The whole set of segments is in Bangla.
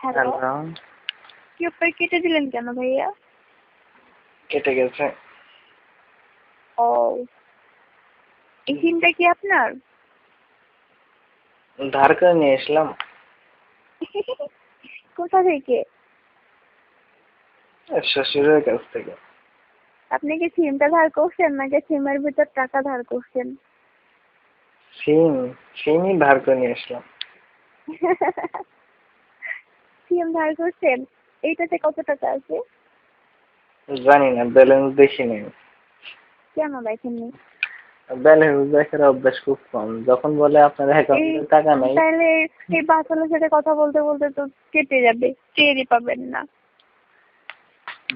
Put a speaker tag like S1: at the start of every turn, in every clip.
S1: হ্যালো।
S2: হ্যালো।
S1: কি ব্যাপার, কেটে দিলেন কেন ভাইয়া?
S2: কেটে গেছে।
S1: ও, এই সিমটা কি আপনার?
S2: ধার করে নিয়ে এসলাম।
S1: কোথা থেকে?
S2: শ্বশুরের কাছ থেকে।
S1: আপনি কি সিমটা ধার করছেন নাকি সিমের ভিতর টাকা ধার করছেন?
S2: সিমই ধার করে নিয়ে এসলাম।
S1: সিম ধার করছেন? এইটাতে কত টাকা আছে?
S2: জানি না, ব্যালেন্স দেখি নাই।
S1: কেন দেখেননি?
S2: ব্যালেন্স দেখার অভ্যাস খুব কম। যখন বলে আপনার অ্যাকাউন্টে টাকা নাই,
S1: তাহলে এই বাচ্চাদের সাথে কথা বলতে বলতে তো কেটে যাবে, টেরই পাবেন না।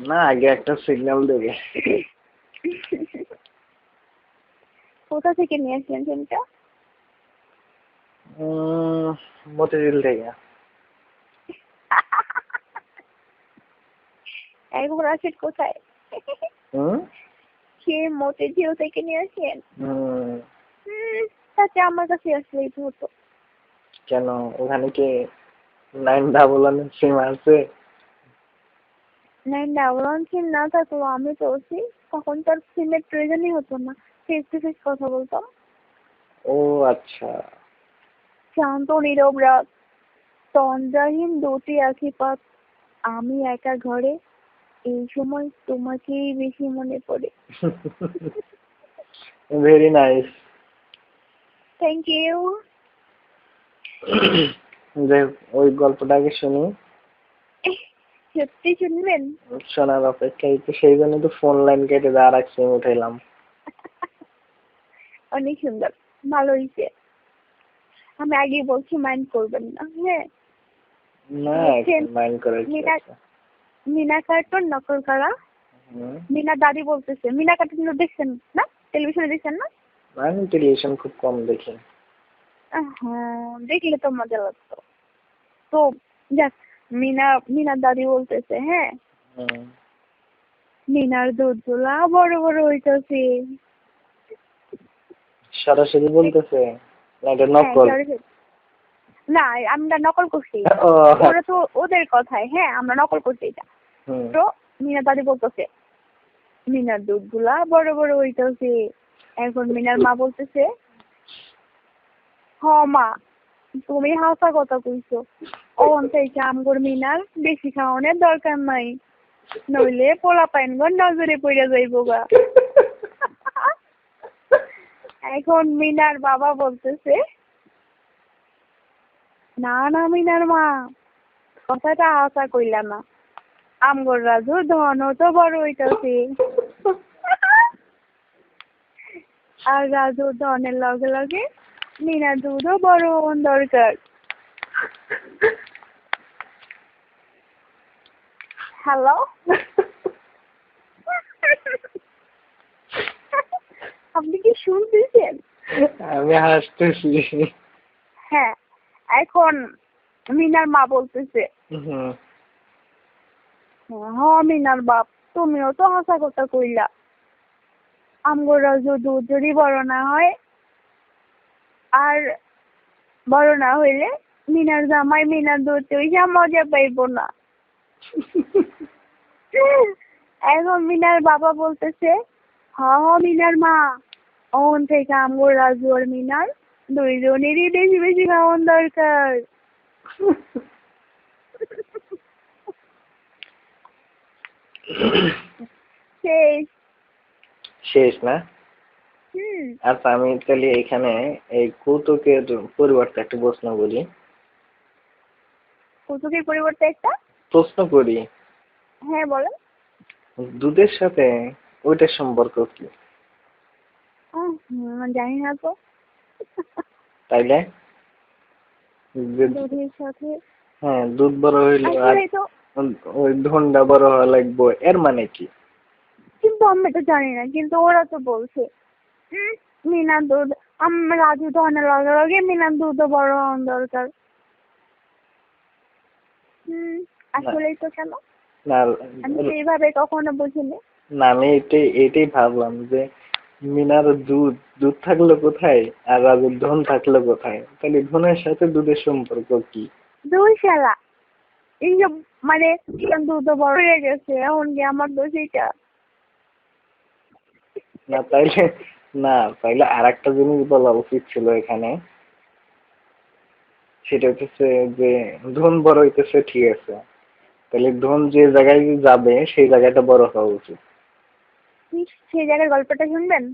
S2: না আগে একটা সিগন্যাল দেবে।
S1: কোথা থেকে নিয়ে আসলেন সিমটা?
S2: মতিঝিল থেকে।
S1: একবার আসেন কোথায়?
S2: হুম
S1: সে মতিঝিল থেকে নিয়ে আসেন?
S2: হুম
S1: তাতে আমার কাছে আসলেই তো হতো।
S2: কেন, ওখানে কি 911 সিম আছে?
S1: ডাবল সিম না থাকলো আমি তো আছি, তখন তার সিমের প্রয়োজনই হতো না, ফেস টু ফেস কথা বলতাম।
S2: ও আচ্ছা।
S1: শান্ত নীরব রাত, তন্দ্রাহীন দুটি আখিপাত, আমি একা ঘরে, এই সময় তোমাকেই বেশি মনে পড়ে।
S2: Very nice.
S1: Thank you.
S2: যে ওই গল্পটা আগে শুনি।
S1: সত্যি শুনবেন?
S2: শোনার অপেক্ষায় তো, সেই জন্য তো ফোন লাইন কেটে দিয়ে আর এক সিম উঠাইলাম।
S1: অনেক সুন্দর, ভালো হয়েছে। আমি আগেই বলছি, মাইন্ড করবেন না, হ্যাঁ?
S2: না
S1: দেখছেন,
S2: মাইন্ড করে কি
S1: মিনা
S2: আছে।
S1: মিনা কার্টুন নকল করা।
S2: হুম,
S1: মিনা দাদি বলতেছে, মিনা কার্টুন দেখছেন না? টেলিভিশনে দেখছেন না?
S2: আমি টেলিভিশন খুব কম দেখি।
S1: হ্যাঁ, দেখলে তো মজা লাগতো। তো যাক, মিনা মিনার দাদি বলতেছে, হ্যাঁ,
S2: হুম,
S1: মিনার দুধ গুলা বড় বড় হইতেছে।
S2: সরাসরি বলতেছে না এটা
S1: হ্যাঁ,
S2: নকল?
S1: সরাসরি না, আমরা নকল করছি এটা।
S2: ও
S1: ওরা তো ওদের কথায়, হ্যাঁ, আমরা নকল করছি এটা।
S2: হুম।
S1: তো মিনার দাদি বলতেছে, মিনার দুধ গুলা বড় বড় হইতেছে। এখন মিনার মা বলতেছে, হ মা, তুমি হাসা কথা কইছো। ওন থেকে আমগর মিনার বেশি খাওয়ানোর দরকার নাই, নইলে পোলা পাইনগর নজরে পড়ে যাইব গা। এখন মিনার বাবা বলতেছে, না না মিনার মা, কথাটা হাসা কইলা না, আমগর রাজু ধনও তো বড় হইতাছে। আর রাজু ধনের লগে লগে মিনার দুধও বড় হন দরকার। হ্যালো। আপনি কি শুনতেছেন?
S2: আমি হাসতেছি।
S1: হ্যাঁ, এখন মিনার মা বলতেছে,
S2: হুম,
S1: হ মিনার বাপ, তুমিও তো হাসা কথা কইলা, আমগো রাজু দুধ যদি বড় না হয়, আর বড় না হইলে মিনার জামাই মিনার দুধ চইসা মজা পাইব না। এখন মিনার বাবা বলতেছে, হ মিনার মা, ওন থেকে আমগো রাজু আর মিনার দুইজনেরই বেশি বেশি খাওয়ান দরকার। শেষ।
S2: শেষ না?
S1: হুম।
S2: আচ্ছা আমি তাহলে এখানে এই কৌতুকের পরিবর্তে একটা প্রশ্ন বলি।
S1: কৌতুকের পরিবর্তে একটা?
S2: প্রশ্ন করি,
S1: হ্যাঁ বলেন।
S2: দুধের সাথে ওইটার সম্পর্ক কি?
S1: জানি না তো।
S2: তাইলে
S1: দুধের সাথে
S2: হ্যাঁ, দুধ বড় হইলো আর
S1: আসলে তো,
S2: ওই ধনটা বড় হওয়া লাগবো, এর মানে কি?
S1: কিন্তু আমি তো জানি না, কিন্তু ওরা তো বলছে মিনার দুধ, রাজু ধনের লগে লগে মিনার দুধও বড় হওয়ার দরকার। আসলেই তো, কেন?
S2: না
S1: আমি সেইভাবে কখনো বুঝিনি।
S2: না, আমি এটাই ভাবলাম যে মিনার দুধ দুধ থাকলো কোথায় আর রাজুর ধন থাকলো কোথায়, তাহলে ধনের সাথে দুধের সম্পর্ক কি?
S1: দুই শালা, এইসব মানে দ্রুত বড় হয়ে গেছে, এখন কি আমার দোষ এইটা?
S2: না তাইলে আর একটা জিনিস বলা উচিত ছিল এখানে, সেটা হচ্ছে যে ধন বড় হইতেছে ঠিক আছে, তাহলে ধন যে জায়গায় যাবে সেই জায়গাটা বড় হওয়া উচিত।
S1: সেই জায়গার গল্পটা শুনবেন?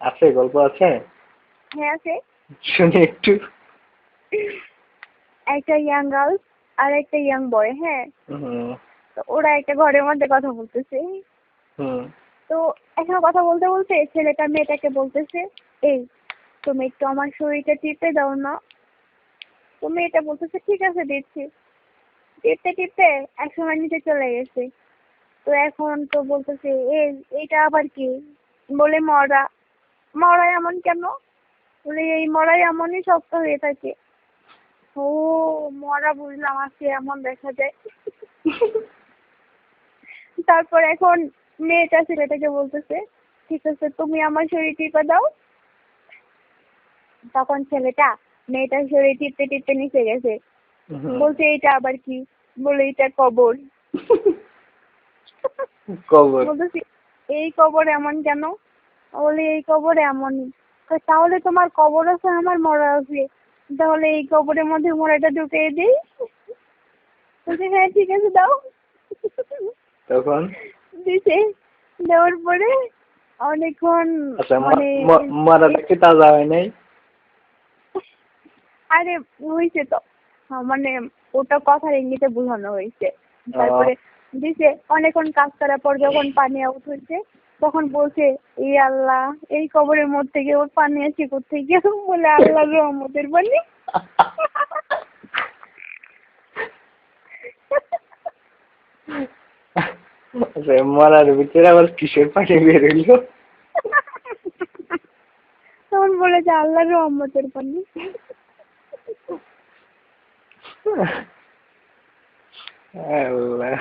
S2: আছে, গল্প আছে?
S1: হ্যাঁ আছে।
S2: শুনি একটু।
S1: একটা ইয়াং গার্ল আর একটা ইয়াং বয়, হ্যাঁ,
S2: হুম
S1: তো ওরা একটা ঘরের মধ্যে কথা বলতেছে।
S2: হুম
S1: তো এখন কথা বলতে বলতে ছেলেটা মেয়েটাকে বলতেছে, এই তুমি একটু আমার শরীরটা টিপে দাও না। তো মেয়েটা বলতেছে ঠিক আছে দিচ্ছি। টিপতে টিপতে একসময় নিচে চলে গেছে। তো এখন তো বলতেছে এইটা আবার কি, বলে মরা। মরা এমন কেন? বলে এই মরাই এমনই শক্ত হয়ে থাকে। ও মরা বুঝলাম, আজকে এমন দেখা যায়। তারপর এখন মেয়েটা ছেলেটাকে বলতেছে, ঠিক আছে তুমি আমার শরীর টিপে দাও। তখন ছেলেটা মেয়েটার শরীর টিপতে টিপতে নিচে গেছে।
S2: হুম।
S1: বলছে এইটা আবার কি? বলে এটা কবর।
S2: কবর?
S1: বলতেছি এই কবর এমন কেন? বলে এই কবর এমনই। তাহলে তোমার কবর আছে, আমার মরা আছে, তাহলে এই কবরের মধ্যে মরাটা ঢুকিয়ে দিই। বলছে হ্যাঁ ঠিক আছে দাও।
S2: তখন
S1: দিছে। দেওয়ার পরে অনেকক্ষণ
S2: আচ্ছা,
S1: মানে
S2: মারাটা কি তাজা হয় নাই?
S1: আরে হয়েছে তো, মানে ওটা কথার ইঙ্গিতে বোঝানো হয়েছে। তারপরে দিছে। অনেকক্ষণ কাজ করার পর যখন পানি আউট হয়েছে তখন বলছে এই আল্লাহ, এই কবরের মধ্যে থেকে ওর পানি আসে কোত্থেকে? বলে আল্লাহর রহমতের পানি।
S2: আচ্ছা, মরার ভিতরে আবার কিসের পানি বের হইলো?
S1: তখন বলেছে আল্লাহর রহমতের পানি।
S2: আল্লাহ।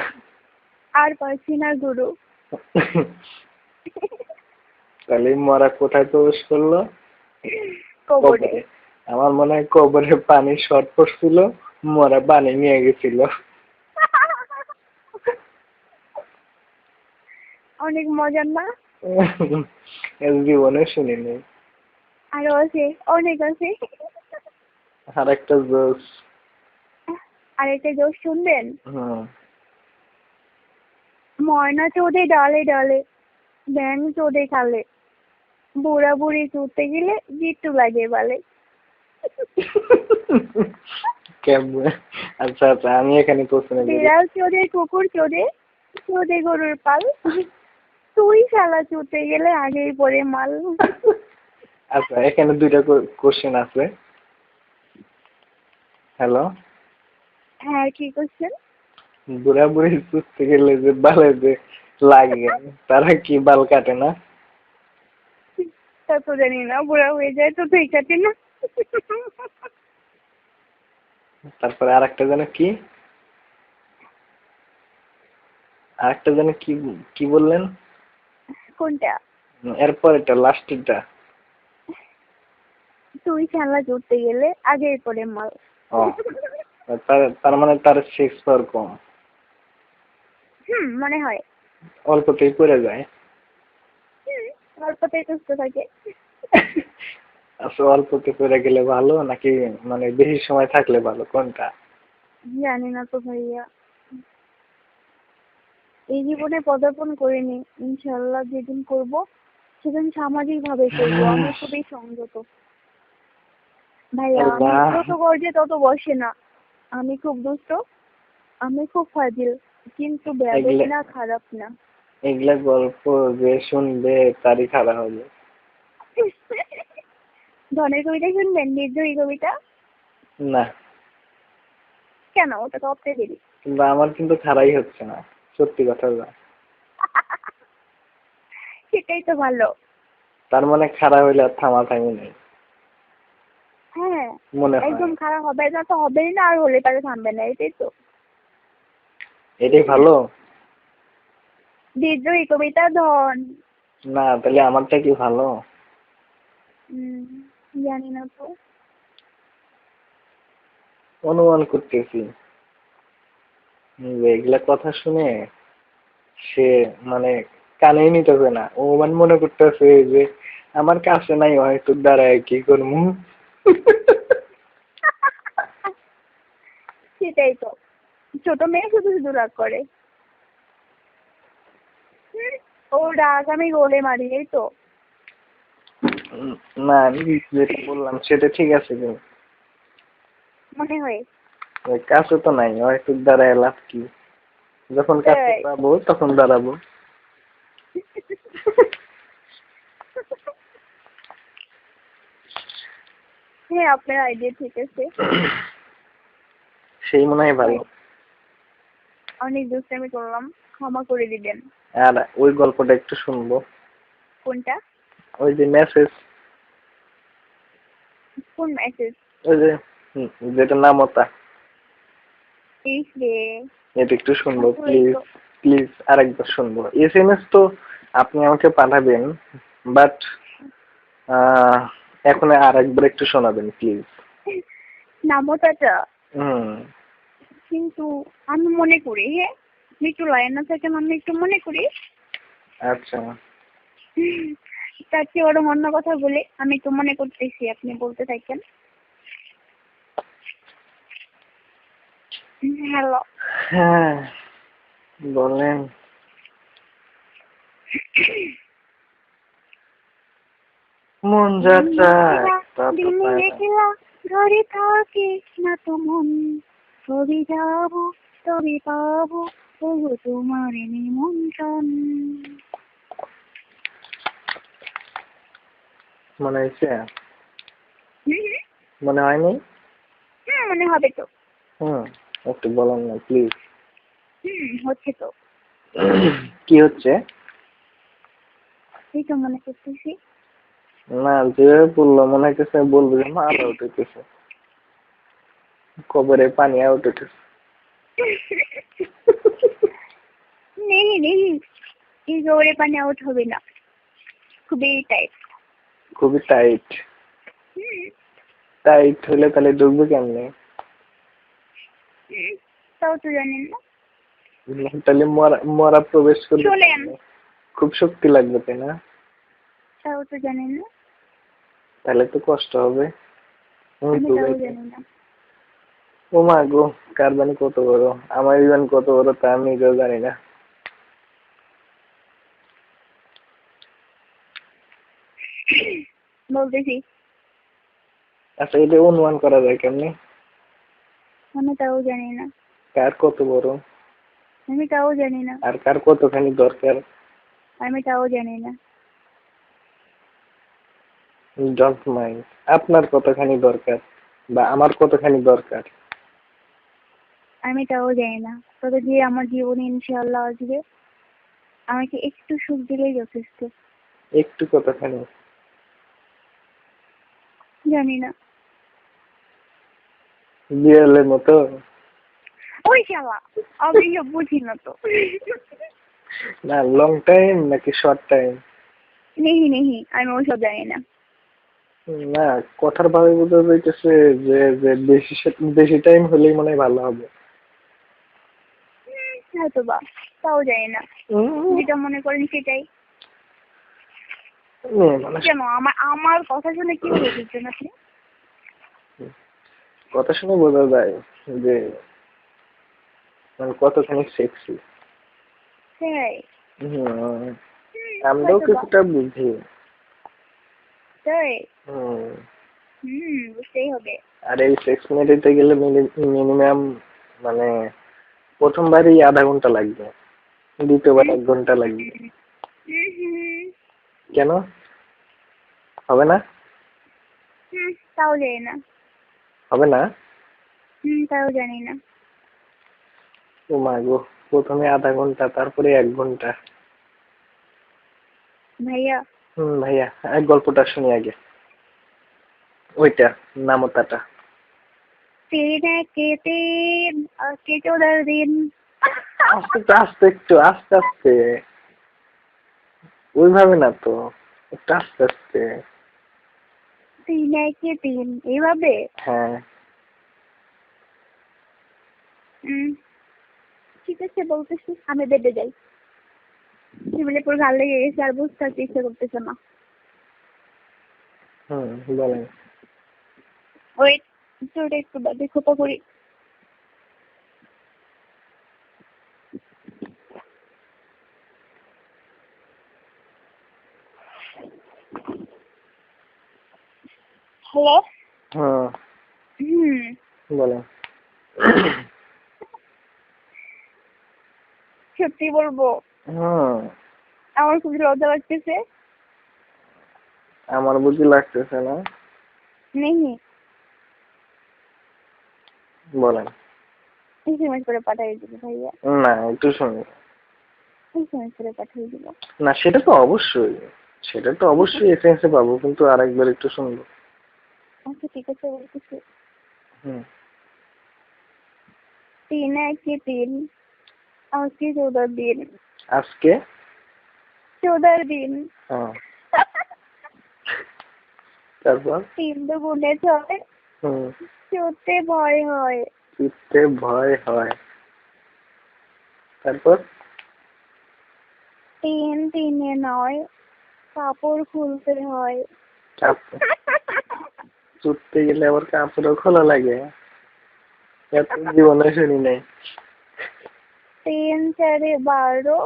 S1: আর পারছি না গুরু।
S2: তাহলে মরা কোথায় প্রবেশ করলো?
S1: কবরে।
S2: কবরে। আমার মনে হয় কবরে পানি শর্ট পড়ছিল, মরা পানি নিয়ে গেছিল।
S1: অনেক মজার না?
S2: এর জীবনে শুনিনি।
S1: আরো আছে, অনেক আছে।
S2: আর একটা জোস।
S1: আর একটা জোশ শুনবেন?
S2: হুম।
S1: ময়না চোদে ডালে ডালে, ব্যাং চোদে খালে, বুড়া বুড়ি চুতে গেলে গিট্টু লাগে বালে।
S2: কেমন? আচ্ছা আচ্ছা, আমি এখানে প্রশ্ন করি।
S1: বিড়াল চোদে কুকুর চোদে, চোদে গরুর পাল, তুই শালা চুতে গেলে আগেই পড়ে মাল।
S2: আচ্ছা, এখানে দুইটা কোশ্চেন আছে। হ্যালো।
S1: হ্যাঁ কি করছেন?
S2: বুড়া বুড়ি চুষতে গেলে যে বালে যে লাগে, তারা কি বাল কাটে না?
S1: তা তো জানি না, বুড়া হয়ে যায় তো তুই কাটে না।
S2: তারপরে আরেকটা যেন কি, কি বললেন?
S1: কোনটা?
S2: এরপর এটা লাস্টেরটা।
S1: তুই শালা চুতে গেলে আগেই পড়ে মাল।
S2: ও, তার মানে তার সেক্স পাওয়ার কম,
S1: মনে হয়।
S2: অল্পতেই পড়ে যায়।
S1: অল্পতেই সুস্থ থাকে।
S2: আচ্ছা, অল্পতে পড়ে গেলে ভালো নাকি মানে বেশি সময় থাকলে ভালো, কোনটা?
S1: জানি না তো ভাইয়া, এই জীবনে পদার্পণ করিনি। ইনশাল্লাহ যেদিন করব সেদিন সামাজিক ভাবে করব। আমি খুবই সংযত ভাইয়া, আমি
S2: আল্লাহ।
S1: যত গর্জে তত বসে না। আমি খুব দুষ্ট, আমি খুব ফাজিল, কিন্তু বেয়াদবি না, খারাপ না।
S2: এগুলা গল্প যে শুনবে তারই খারাপ হবে।
S1: ধনের কবিতা শুনবেন? নির্জয়ী কবিতা।
S2: না,
S1: কেন? ওটা তো অপ্তে দেরি।
S2: কিন্তু আমার কিন্তু খারাই হচ্ছে না, সত্যি কথা বলা।
S1: সেটাই তো ভালো।
S2: তার মানে খারাপ হইলে আর থামাথামি নেই,
S1: হ্যাঁ,
S2: মনে হয়।
S1: একদম খারাপ হবে না তো হবেই না, আর হলে তাহলে থামবে না, এটাই তো।
S2: এটাই ভালো।
S1: বিদ্রোহী কবিতা ধন।
S2: না, তাহলে আমারটা কি ভালো?
S1: জানি না তো।
S2: অনুমান করতেছি। এগুলা কথা শুনে সে মানে কানেই নিতেছে না। ও মানে মনে করতেছে যে আমার কাছে নাই, হয়তো দাঁড়ায় কি করবো।
S1: সেটাই তো, ছোট মেয়ে শুধু শুধু রাগ করে। হুম, ও রাগ আমি গোলে মারি, এই তো।
S2: না, আমি যেটা বললাম সেটা ঠিক আছে, কিন্তু
S1: মনে হয়।
S2: ওই কাছে তো নাই, হয়তো দাঁড়ায় লাভ কি? যখন কাছে
S1: তাই।
S2: পাবো তখন দাঁড়াবো।
S1: হ্যাঁ, আপনার আইডিয়া ঠিক আছে।
S2: সেই মনে হয় ভালো।
S1: অনেক দুষ্টামি করলাম, ক্ষমা করে দিবেন।
S2: আর ওই গল্পটা একটু শুনবো।
S1: কোনটা?
S2: ওই যে মেসেজ,
S1: কোন মেসেজ?
S2: ওই যে যেটা নামতা,
S1: ইস রে,
S2: এটা একটু শুনবো
S1: আসলেই
S2: প্লিজ।
S1: তো।
S2: প্লিজ আরেকবার শুনবো। SMS তো আপনি আমাকে পাঠাবেন, বাট এখন আরেকবার একটু শোনাবেন প্লিজ।
S1: নামতাটা
S2: হুম।
S1: কিন্তু আমি মনে করি, হ্যাঁ, আপনি একটু লাইন থাকেন, আমি একটু মনে করি।
S2: আচ্ছা।
S1: তার চেয়ে ওরম অন্য কথা বলে আমি একটু মনে করতেছি, আপনি বলতে থাকেন। হ্যালো।
S2: হ্যাঁ, বলেন। মন যা চায় তা তো
S1: দিনে
S2: পায় না।
S1: দেখলা ঘরে থাকে না তো মন, তবে যাবো তবে পাবো তবু তোমার নিমন্ত্রণ।
S2: মনে হয়েছে?
S1: হুম,
S2: মনে হয়নি?
S1: মনে হবে তো।
S2: হুম, একটু বলেন না প্লিজ।
S1: হচ্ছে তো।
S2: কি হচ্ছে?
S1: এই তো মনে করতেছি।
S2: না, যেভাবে বললো মনে হইতেছে বলবো যে মাথা উঠেছে, কবরে পানি আউট উঠেছে।
S1: নেই নেই, এই জোরে পানি আউট হবে না, খুবই টাইট।
S2: খুবই টাইট। টাইট হলে তাহলে ঢুকবে কেমনে?
S1: তাও তো জানেন না।
S2: তাহলে মরা মরা প্রবেশ করবে
S1: চলেন,
S2: কেমনে? খুব শক্তি লাগবে, তাই না?
S1: তাও তো জানেন না।
S2: তাহলে তো কষ্ট হবে।
S1: আমি তাও জানি না।
S2: ও মা গো, কার জানি কত বড়, আমার ইভেন কত বড় তা আমি নিজেও জানি না।
S1: বলতেছি,
S2: আচ্ছা, এটা অনুমান করা যায় কেমনে?
S1: আমি তাও জানি না।
S2: কার কত বড়
S1: আমি তাও জানি না।
S2: আর কার কতখানি দরকার?
S1: আমি তাও জানি না।
S2: Don't mind. আপনার কতখানি দরকার বা আমার কতখানি দরকার?
S1: আমি তাও জানি না। তবে যে আমার জীবনে ইনশাআল্লাহ আসবে, আমাকে একটু সুখ দিলেই যথেষ্ট।
S2: একটু কতখানি?
S1: জানি না।
S2: বিড়ালের মতো?
S1: ওই শালা, আমি সব বুঝি না তো।
S2: না, লং টাইম নাকি শর্ট টাইম?
S1: নেহি নেহি, আমি ওসব জানি না।
S2: না, কথার ভাবে বোঝা যাইতেছে যে যে বেশি টাইম হলেই মনে হয় ভালো হবে।
S1: হয়তো বা, তাও জানি না।
S2: উম,
S1: যেটা মনে করেন সেটাই।
S2: মানে
S1: কেন আমার আমার কথা শুনে কি বলে দিচ্ছেন আপনি?
S2: কথা শুনে বোঝা যায় যে মানে কতখানি সেক্সি।
S1: সেই।
S2: আমরাও
S1: হয়তো বা।
S2: কিছুটা বুঝি।
S1: তাই।
S2: হুম।
S1: বুঝতেই হবে।
S2: আর এই সেক্স মেটাইতে গেলে মিনিমাম মানে প্রথমবারই আধা ঘন্টা লাগবে, দ্বিতীয়বার 1 ঘন্টা লাগবে। কেন হবে না?
S1: তাও জানি না।
S2: হবে না?
S1: তাও জানি না।
S2: ও মা গো, প্রথমে আধা ঘন্টা, তারপরে 1 ঘন্টা।
S1: ভাইয়া,
S2: ভাইয়া, এক গল্পটা শুনি আগে, ওইটা নামতাটা।
S1: तेरे दिन के चौदह दिन।
S2: আস্তে আস্তে, একটু আস্তে আস্তে, ওইভাবে না তো, একটু আস্তে আস্তে।
S1: সিনে के दिन এইভাবে।
S2: হ্যাঁ।
S1: হুম, ঠিক আছে বলতেছি, আমি বেডে যাই। টেবিলের পর গাল লেগে গেছে, আর বুঝতে পারতে ইচ্ছে করতেছে না।
S2: বলেন।
S1: ওয়েট, চোরটা একটু বাদে খোপা করি। হ্যালো।
S2: বলেন।
S1: সত্যি বলবো, আমার খুব লজ্জা লাগতেছে।
S2: আমার বুঝি লাগতেছে না?
S1: নেহি।
S2: বলেন।
S1: এসএমএস করে পাঠিয়ে দিবো ভাইয়া।
S2: না, একটু শুনি।
S1: এসএমএস করে পাঠিয়ে দিবো।
S2: না, সেটা তো অবশ্যই এসএমএস পাবো, কিন্তু আরেকবার একটু শুনবো।
S1: আচ্ছা ঠিক আছে বলতেছি। 3-1-3 আজকে 14 দিন।
S2: আজকে
S1: 14 দিন।
S2: তারপর
S1: 3 দুগুণে 6। চোরতে ভয় হয়।
S2: চুপতে ভয় হয়। তারপর
S1: 3-3-এ 9, কাপড় খুলতে হয়।
S2: চুপতে গেলে আবার কাপড়ও খোলা লাগে? এত জীবনে শুনি নাই।
S1: 3-4-এ 12,